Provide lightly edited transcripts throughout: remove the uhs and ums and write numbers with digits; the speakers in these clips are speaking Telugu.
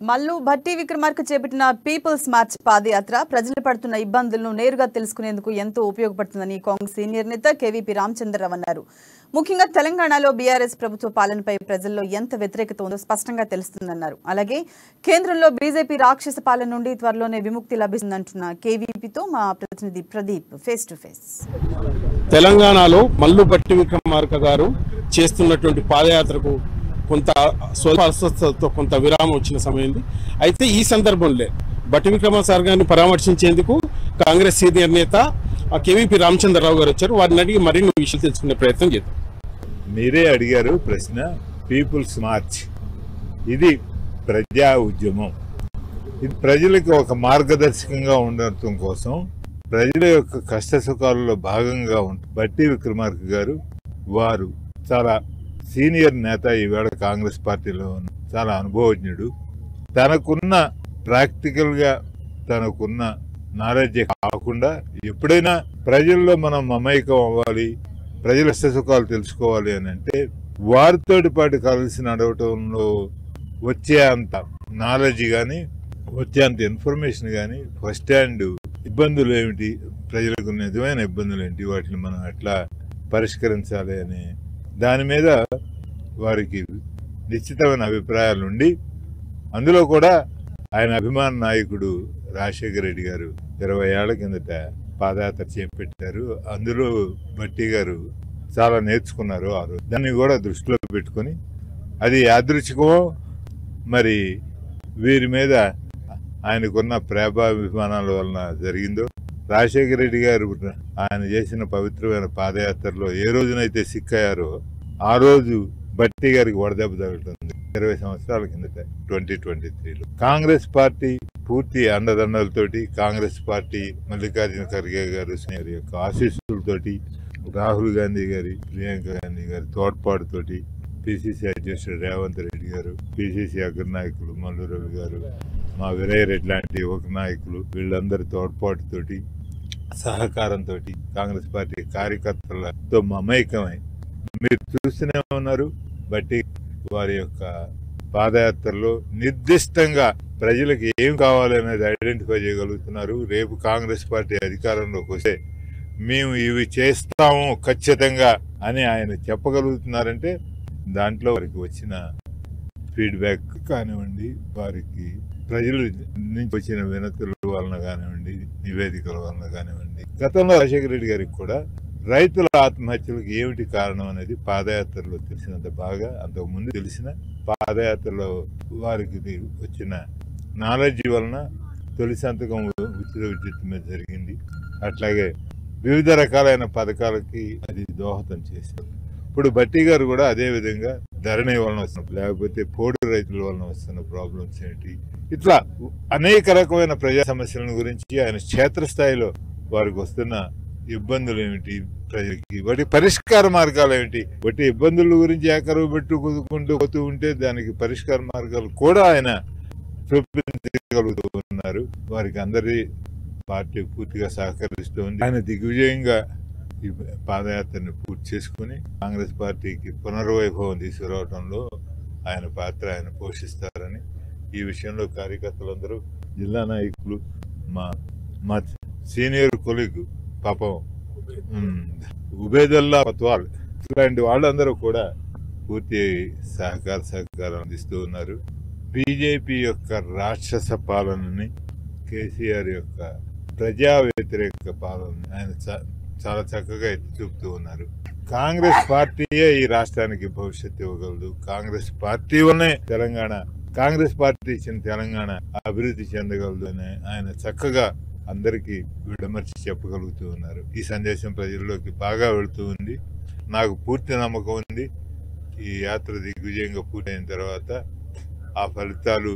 మల్లు భట్టి విక్రమార్క చేపట్టిన పీపుల్స్ మార్చ్ పాదయాత్ర ప్రజలు పడుతున్న ఇబ్బందులను నేరుగా తెలుసుకునేందుకు ఎంతో ఉపయోగపడుతుందని కాంగ్రెస్ సీనియర్ నేత కేవీపీ రామచంద్రరావు అన్నారు. ముఖ్యంగా తెలంగాణలో బీఆర్ఎస్ ప్రభుత్వ పాలనపై ప్రజల్లో ఎంత వ్యతిరేకత ఉందో స్పష్టంగా తెలుస్తుందన్నారు. అలాగే కేంద్రంలో బీజేపీ రాక్షస పాలన నుండి త్వరలోనే విముక్తి లభిస్తుందంటున్న కేవీపీతో మా ప్రతినిధి ప్రదీప్ ఫేస్ టు ఫేస్. తెలంగాణలో మల్లు భట్టి విక్రమార్క గారు చేస్తున్నటువంటి పాదయాత్రకు కొంత స్వల్పతో కొంత విరామం వచ్చిన సమయం. అయితే ఈ సందర్భంలో భట్టి విక్రమార్క గారిని పరామర్శించేందుకు కాంగ్రెస్ సీనియర్ నేత కేవీపీ రామచంద్రరావు గారు వచ్చారు. వారిని అడిగి మరిన్ని విషయాలు తెలుసుకునే ప్రయత్నం చేద్దాం. మీరే అడిగారు ప్రశ్న. పీపుల్స్ మార్చ్ ఇది ప్రజా ఉద్యమం. ఇది ప్రజలకు ఒక మార్గదర్శకంగా ఉండటం కోసం, ప్రజల యొక్క కష్ట సుఖాలలో భాగంగా ఉంటుంది. భట్టి విక్రమార్క గారు వారు చాలా సీనియర్ నేత, ఈవేళ కాంగ్రెస్ పార్టీలో చాలా అనుభవజ్ఞుడు. తనకున్న ప్రాక్టికల్గా తనకున్న నాలెడ్జ్ కాకుండా ఎప్పుడైనా ప్రజల్లో మనం మమైకం అవ్వాలి, ప్రజల సుఖాలు తెలుసుకోవాలి అని అంటే వారితోటి పాటు కలిసి నడవటంలో వచ్చే అంత నాలెడ్జ్ కానీ, వచ్చే అంత ఇన్ఫర్మేషన్ కానీ, ఫస్ట్ హ్యాండ్ ఇబ్బందులు ఏమిటి, ప్రజలకు నిజమైన ఇబ్బందులు ఏంటి, వాటిని మనం ఎట్లా పరిష్కరించాలి అనే దాని మీద వారికి నిశ్చితమైన అభిప్రాయాలు ఉండి, అందులో కూడా ఆయన అభిమాన నాయకుడు రాజశేఖర రెడ్డి గారు 20 ఏళ్ల కిందట పాదయాత్ర చేపట్టారు. అందులో భట్టి గారు చాలా నేర్చుకున్నారు. ఆ రోజు దాన్ని కూడా దృష్టిలో పెట్టుకొని, అది యాదృచ్ఛికమో మరి వీరి మీద ఆయనకున్న ప్రేమాభిమానాల వలన జరిగిందో, రాజశేఖర రెడ్డి గారు ఆయన చేసిన పవిత్రమైన పాదయాత్రలో ఏ రోజునైతే సిక్కయ్యారో ఆ రోజు భట్టి గారికి వడదెబ్బ తగులుతుంది. 20 సంవత్సరాల కిందట 2023లో కాంగ్రెస్ పార్టీ పూర్తి అండదండలతోటి, కాంగ్రెస్ పార్టీ మల్లికార్జున ఖర్గే గారు యొక్క ఆశీస్సులతోటి, రాహుల్ గాంధీ గారి, ప్రియాంక గాంధీ గారి తోడ్పాటుతోటి, పిసిసి అధ్యక్షుడు రేవంత్ రెడ్డి గారు, పిసిసి అగ్రనాయకులు మల్లు రవి గారు, మా వినయ్ రెడ్డి లాంటి యువక నాయకులు, వీళ్ళందరి తోడ్పాటుతోటి, సహకారంతో కాంగ్రెస్ పార్టీ కార్యకర్తలతో మమైకమై మీరు చూస్తూనే ఉన్నారు. బట్టి వారి యొక్క పాదయాత్రలో నిర్దిష్టంగా ప్రజలకు ఏం కావాలనేది ఐడెంటిఫై చేయగలుగుతున్నారు. రేపు కాంగ్రెస్ పార్టీ అధికారంలోకి వస్తే మేము ఇవి చేస్తాము ఖచ్చితంగా అని ఆయన చెప్పగలుగుతున్నారంటే దాంట్లో వారికి వచ్చిన ఫీడ్బ్యాక్ కానివ్వండి, వారికి ప్రజల నుంచి వచ్చిన వినతుల వలన కానివ్వండి, నివేదికల వలన కానివ్వండి. గతంలో రాజశేఖర రెడ్డి గారికి కూడా రైతుల ఆత్మహత్యలకు ఏమిటి కారణం అనేది పాదయాత్రలో తెలిసినంత బాగా, అంతకుముందు తెలిసిన పాదయాత్రలో వారికి వచ్చిన నాలెడ్జ్ వలన తొలి సంతకం ఉచిత విద్యుత్ మీద జరిగింది. అట్లాగే వివిధ రకాలైన పథకాలకి అది దోహదం చేశారు. ఇప్పుడు భట్టి గారు కూడా అదే విధంగా ధరణి వలన వస్తున్న, లేకపోతే పోడు రైతుల వలన వస్తున్న ప్రాబ్లమ్స్ ఏంటి, ఇట్లా అనేక రకమైన ప్రజా సమస్యల గురించి ఆయన క్షేత్రస్థాయిలో వారికి వస్తున్న ఇబ్బందులు ఏమిటి, ప్రజలకి వాటి పరిష్కార మార్గాలు ఏమిటి, వాటి ఇబ్బందుల గురించి ఏకరువు పెట్టుకుంటూ పోతూ ఉంటే దానికి పరిష్కార మార్గాలు కూడా ఆయన చూపించగలుగుతూ ఉన్నారు. వారికి అందరి పార్టీ పూర్తిగా సహకరిస్తుంది. ఆయన దిగ్విజయంగా ఈ పాదయాత్రని పూర్తి చేసుకుని కాంగ్రెస్ పార్టీకి పునర్వైభవం తీసుకురావడంలో ఆయన పాత్ర ఆయన పోషిస్తారని ఈ విషయంలో కార్యకర్తలందరూ, జిల్లా నాయకులు, మా సీనియర్ కొలీగ్ పాపం ఉబేదుల్లా పత్వాల్ ఇలాంటి వాళ్ళందరూ కూడా పూర్తి సహకారం అందిస్తూ ఉన్నారు. బీజేపీ యొక్క రాక్షస పాలనని, కేసీఆర్ యొక్క ప్రజా వ్యతిరేక పాలనని ఆయన చాలా చక్కగా ఎత్తి చూపుతూ ఉన్నారు. కాంగ్రెస్ పార్టీయే ఈ రాష్ట్రానికి భవిష్యత్తు ఇవ్వగలదు. కాంగ్రెస్ పార్టీ వల్లనే కాంగ్రెస్ పార్టీ ఇచ్చిన తెలంగాణ అభివృద్ధి చెందగలదు అని ఆయన చక్కగా అందరికీ విడమర్చి చెప్పగలుగుతూ ఉన్నారు. ఈ సందేశం ప్రజల్లోకి బాగా వెళుతూ ఉంది. నాకు పూర్తి నమ్మకం ఉంది, ఈ యాత్ర దిగ్విజయంగా పూర్తయిన తర్వాత ఆ ఫలితాలు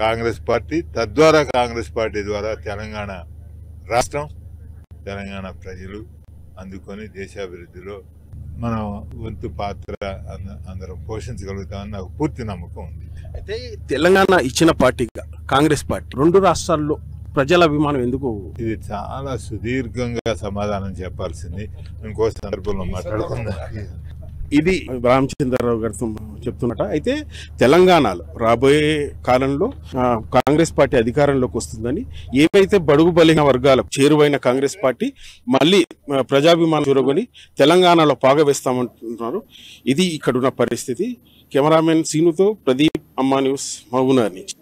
కాంగ్రెస్ పార్టీ, తద్వారా కాంగ్రెస్ పార్టీ ద్వారా తెలంగాణ రాష్ట్రం, తెలంగాణ ప్రజలు అందుకొని దేశాభివృద్ధిలో మన వంతు పాత్ర అందరం పోషించగలుగుతామని నాకు పూర్తి నమ్మకం ఉంది. అయితే తెలంగాణ ఇచ్చిన పార్టీగా కాంగ్రెస్ పార్టీ 2 రాష్ట్రాల్లో ప్రజల అభిమానం ఎందుకు? ఇది చాలా సుదీర్ఘంగా సమాధానం చెప్పాల్సింది, ఇంకో సందర్భంలో మాట్లాడుకుందాం. ఇది రామచంద్రరావు గారితో చెప్తున్నట. అయితే తెలంగాణలో రాబోయే కాలంలో కాంగ్రెస్ పార్టీ అధికారంలోకి వస్తుందని, ఏవైతే బడుగు బలహీన వర్గాలకు చేరువైన కాంగ్రెస్ పార్టీ మళ్ళీ ప్రజాభిమానం చూరగొని తెలంగాణలో పాగవేస్తామంటున్నారు. ఇది ఇక్కడున్న పరిస్థితి. కెమెరామెన్ సీనుతో ప్రదీప్, అమ్మా న్యూస్, మహబూబ్నగర్ నుంచి.